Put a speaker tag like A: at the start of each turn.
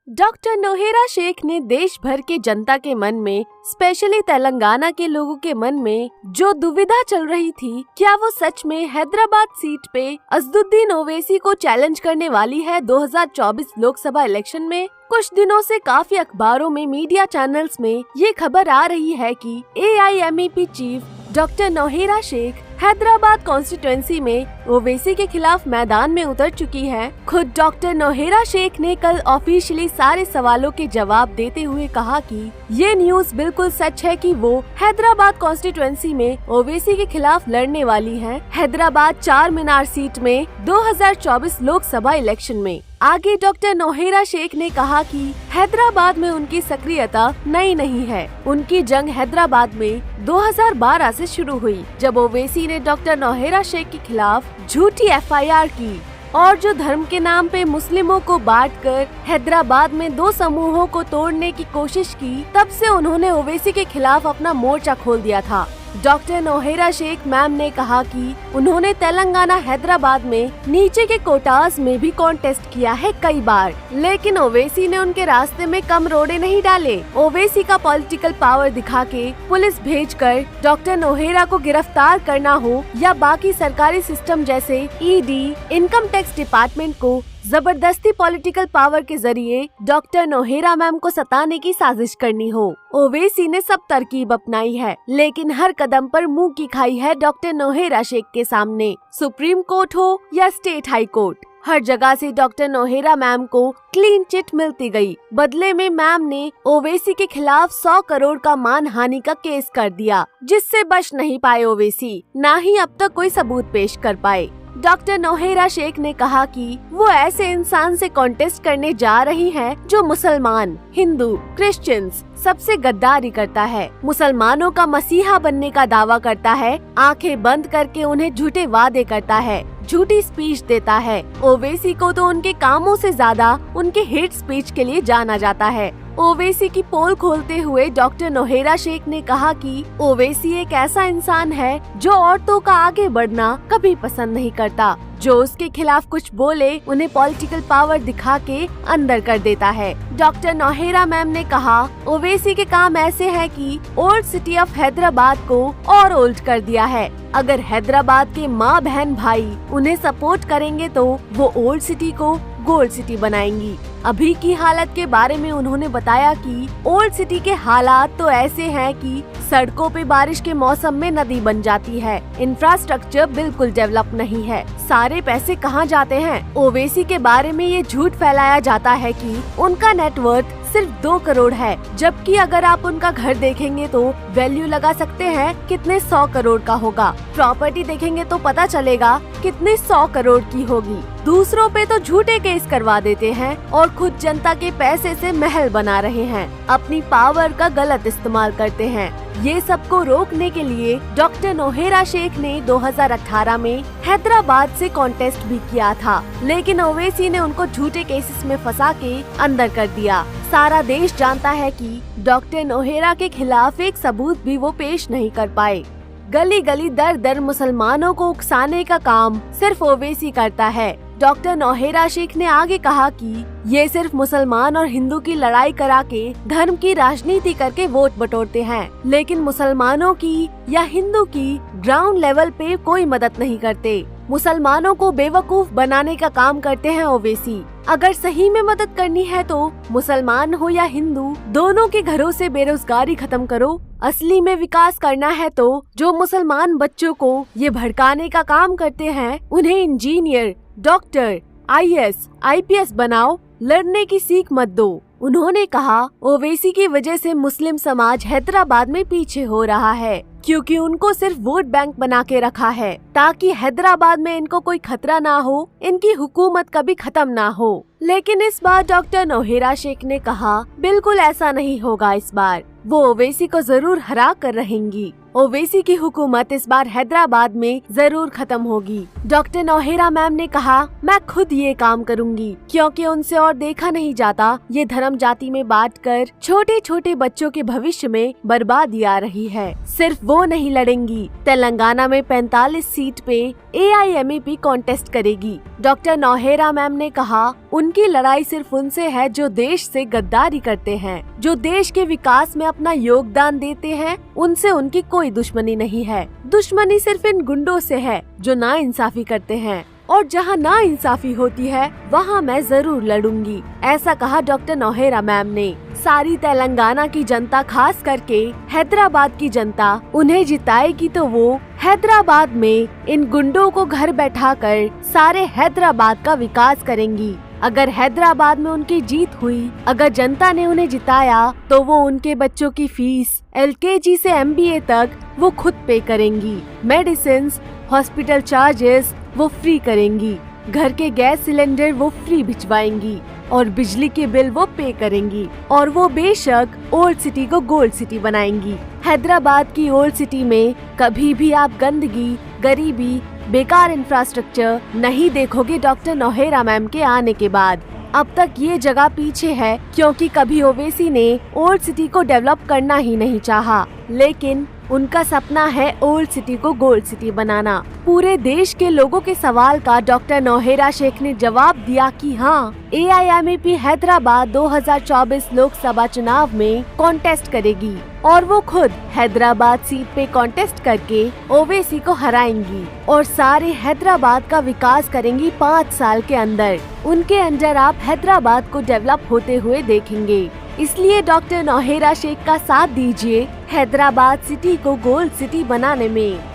A: Doctor Nowhera Sheikh ने देश भर के जनता के मन में, स्पेशली तेलंगाना के लोगों के मन में जो दुविधा चल रही थी, क्या वो सच में हैदराबाद सीट पे असदुद्दीन ओवैसी को चैलेंज करने वाली है 2024 लोकसभा इलेक्शन में। कुछ दिनों से काफी अखबारों में, मीडिया चैनल्स में ये खबर आ रही है कि AIMEP chief doctor Nowhera Shaikh Hyderabad constituency में ओवैसी के खिलाफ मैदान में उतर चुकी है। खुद डॉक्टर नोहेरा शेख ने कल ऑफिशियली सारे सवालों के जवाब देते हुए कहा कि ये न्यूज़ बिल्कुल सच है कि वो हैदराबाद कॉन्स्टिट्यूएंसी में ओवैसी के खिलाफ लड़ने वाली हैं, हैदराबाद चार मीनार सीट में 2024 लोकसभा इलेक्शन में। आगे डॉक्टर नोहेरा शेख ने कहा कि हैदराबाद में उनकी सक्रियता नई नहीं है। उनकी जंग हैदराबाद में 2012 से शुरू हुई, जब ओवैसी ने डॉक्टर नोहेरा शेख के खिलाफ झूठी FIR की और जो धर्म के नाम पे मुस्लिमों को बांटकर हैदराबाद में दो समूहों को तोड़ने की कोशिश की, तब से उन्होंने ओवैसी के खिलाफ अपना मोर्चा खोल दिया था। डॉक्टर नोहेरा शेख मैम ने कहा कि उन्होंने तेलंगाना हैदराबाद में नीचे के कोटास में भी कॉन्टेस्ट किया है कई बार, लेकिन ओवैसी ने उनके रास्ते में कम रोड़े नहीं डाले। ओवैसी का पॉलिटिकल पावर दिखा के पुलिस भेजकर डॉक्टर नोहेरा को गिरफ्तार करना हो या बाकी सरकारी सिस्टम जैसे ED, इनकम टैक्स डिपार्टमेंट को जबरदस्ती पॉलिटिकल पावर के जरिए डॉक्टर नोहेरा मैम को सताने की साजिश करनी हो, ओवैसी ने सब तरकीब अपनाई है, लेकिन हर कदम पर मुंह की खाई है डॉक्टर नोहेरा शेख के सामने। सुप्रीम कोर्ट हो या स्टेट हाई कोर्ट, हर जगह से डॉक्टर नोहेरा मैम को क्लीन चिट मिलती गई। बदले में मैम ने ओवैसी के खिलाफ 100 करोड़ का मानहानि का केस कर दिया, जिससे बच नहीं पाए ओवैसी, न ही अब तक कोई सबूत पेश कर पाए। डॉक्टर नोहेरा शेख ने कहा कि वो ऐसे इंसान से कॉन्टेस्ट करने जा रही हैं जो मुसलमान, हिंदू, क्रिश्चियंस सबसे गद्दारी करता है, मुसलमानों का मसीहा बनने का दावा करता है, आंखें बंद करके उन्हें झूठे वादे करता है, झूठी स्पीच देता है। ओवैसी को तो उनके कामों से ज्यादा उनके हेट स्पीच के लिए जाना जाता है। ओवैसी की पोल खोलते हुए डॉक्टर नोहेरा शेख ने कहा कि ओवैसी एक ऐसा इंसान है जो औरतों का आगे बढ़ना कभी पसंद नहीं करता, जो उसके खिलाफ कुछ बोले उन्हें पॉलिटिकल पावर दिखा के अंदर कर देता है। डॉक्टर नोहेरा मैम ने कहा, ओवैसी के काम ऐसे है कि ओल्ड सिटी ऑफ हैदराबाद को और ओल्ड कर दिया है। अगर हैदराबाद के माँ बहन भाई उन्हें सपोर्ट करेंगे तो वो ओल्ड सिटी को गोल्ड सिटी बनाएंगी। अभी की हालत के बारे में उन्होंने बताया कि ओल्ड सिटी के हालात तो ऐसे हैं कि सड़कों पे बारिश के मौसम में नदी बन जाती है, इंफ्रास्ट्रक्चर बिल्कुल डेवलप नहीं है, सारे पैसे कहाँ जाते हैं। ओवैसी के बारे में ये झूठ फैलाया जाता है कि उनका नेटवर्थ सिर्फ 2 करोड़ है, जबकि अगर आप उनका घर देखेंगे तो वैल्यू लगा सकते हैं कितने 100 करोड़ का होगा। प्रॉपर्टी देखेंगे तो पता चलेगा कितने 100 करोड़ की होगी। दूसरों पे तो झूठे केस करवा देते हैं और खुद जनता के पैसे से महल बना रहे हैं, अपनी पावर का गलत इस्तेमाल करते हैं। ये सबको रोकने के लिए डॉक्टर नोहेरा शेख ने 2018 में हैदराबाद से कॉन्टेस्ट भी किया था, लेकिन ओवैसी ने उनको झूठे केसेस में फंसा के अंदर कर दिया। सारा देश जानता है कि डॉक्टर नोहेरा के खिलाफ एक सबूत भी वो पेश नहीं कर पाए। गली गली दर दर मुसलमानों को उकसाने का काम सिर्फ ओवैसी करता है। डॉक्टर नोहेरा शेख ने आगे कहा कि ये सिर्फ मुसलमान और हिंदू की लड़ाई करा के धर्म की राजनीति करके वोट बटोरते हैं, लेकिन मुसलमानों की या हिंदू की ग्राउंड लेवल पे कोई मदद नहीं करते। मुसलमानों को बेवकूफ बनाने का काम करते हैं ओवैसी। अगर सही में मदद करनी है तो मुसलमान हो या हिंदू, दोनों के घरों से बेरोजगारी खत्म करो। असली में विकास करना है तो जो मुसलमान बच्चों को ये भड़काने का काम करते हैं, उन्हें इंजीनियर, डॉक्टर, IAS, IPS बनाओ, लड़ने की सीख मत दो। उन्होंने कहा, ओवैसी की वजह से मुस्लिम समाज हैदराबाद में पीछे हो रहा है, क्योंकि उनको सिर्फ वोट बैंक बना के रखा है ताकि हैदराबाद में इनको कोई खतरा ना हो, इनकी हुकूमत कभी खत्म ना हो। लेकिन इस बार डॉक्टर नोहेरा शेख ने कहा, बिल्कुल ऐसा नहीं होगा। इस बार वो ओवैसी को जरूर हरा कर रहेंगी। ओवैसी की हुकूमत इस बार हैदराबाद में जरूर खत्म होगी। डॉक्टर नौहेरा मैम ने कहा, मैं खुद ये काम करूंगी क्योंकि उनसे और देखा नहीं जाता ये धर्म जाति में बांटकर छोटे छोटे बच्चों के भविष्य में बर्बादी आ रही है। सिर्फ वो नहीं लड़ेंगी, तेलंगाना में 45 सीट पे AIMAP कॉन्टेस्ट करेगी। डॉक्टर नौहेरा मैम ने कहा, उनकी लड़ाई सिर्फ उनसे है जो देश से गद्दारी करते हैं, जो देश के विकास में अपना योगदान देते हैं। उनसे उनकी कोई दुश्मनी नहीं है। दुश्मनी सिर्फ इन गुंडों से है जो नाइंसाफी करते हैं, और जहां नाइंसाफी होती है वहां मैं जरूर लड़ूंगी, ऐसा कहा डॉक्टर नौहेरा मैम ने। सारी तेलंगाना की जनता, खास करके हैदराबाद की जनता उन्हें जिताएगी तो वो हैदराबाद में इन गुंडों को घर बैठाकर सारे हैदराबाद का विकास करेंगी। अगर हैदराबाद में उनकी जीत हुई, अगर जनता ने उन्हें जिताया, तो वो उनके बच्चों की फीस LKG से MBA तक वो खुद पे करेंगी। मेडिसिन, हॉस्पिटल चार्जेस वो फ्री करेंगी, घर के गैस सिलेंडर वो फ्री भिजवाएंगी और बिजली के बिल वो पे करेंगी, और वो बेशक ओल्ड सिटी को गोल्ड सिटी बनाएंगी। हैदराबाद की ओल्ड सिटी में कभी भी आप गंदगी, गरीबी, बेकार इंफ्रास्ट्रक्चर नहीं देखोगे डॉक्टर नौहेरा मैम के आने के बाद। अब तक ये जगह पीछे है क्योंकि कभी ओवैसी ने ओल्ड सिटी को डेवलप करना ही नहीं चाहा, लेकिन उनका सपना है ओल्ड सिटी को गोल्ड सिटी बनाना। पूरे देश के लोगों के सवाल का डॉक्टर नौहेरा शेख ने जवाब दिया कि हाँ, AIMAP हैदराबाद 2024 लोकसभा चुनाव में कॉन्टेस्ट करेगी और वो खुद हैदराबाद सीट पे कॉन्टेस्ट करके ओवैसी को हराएंगी और सारे हैदराबाद का विकास करेंगी 5 साल के अंदर। उनके अंडर आप हैदराबाद को डेवलप होते हुए देखेंगे। इसलिए डॉक्टर नौहेरा शेख का साथ दीजिए हैदराबाद सिटी को गोल्ड सिटी बनाने में।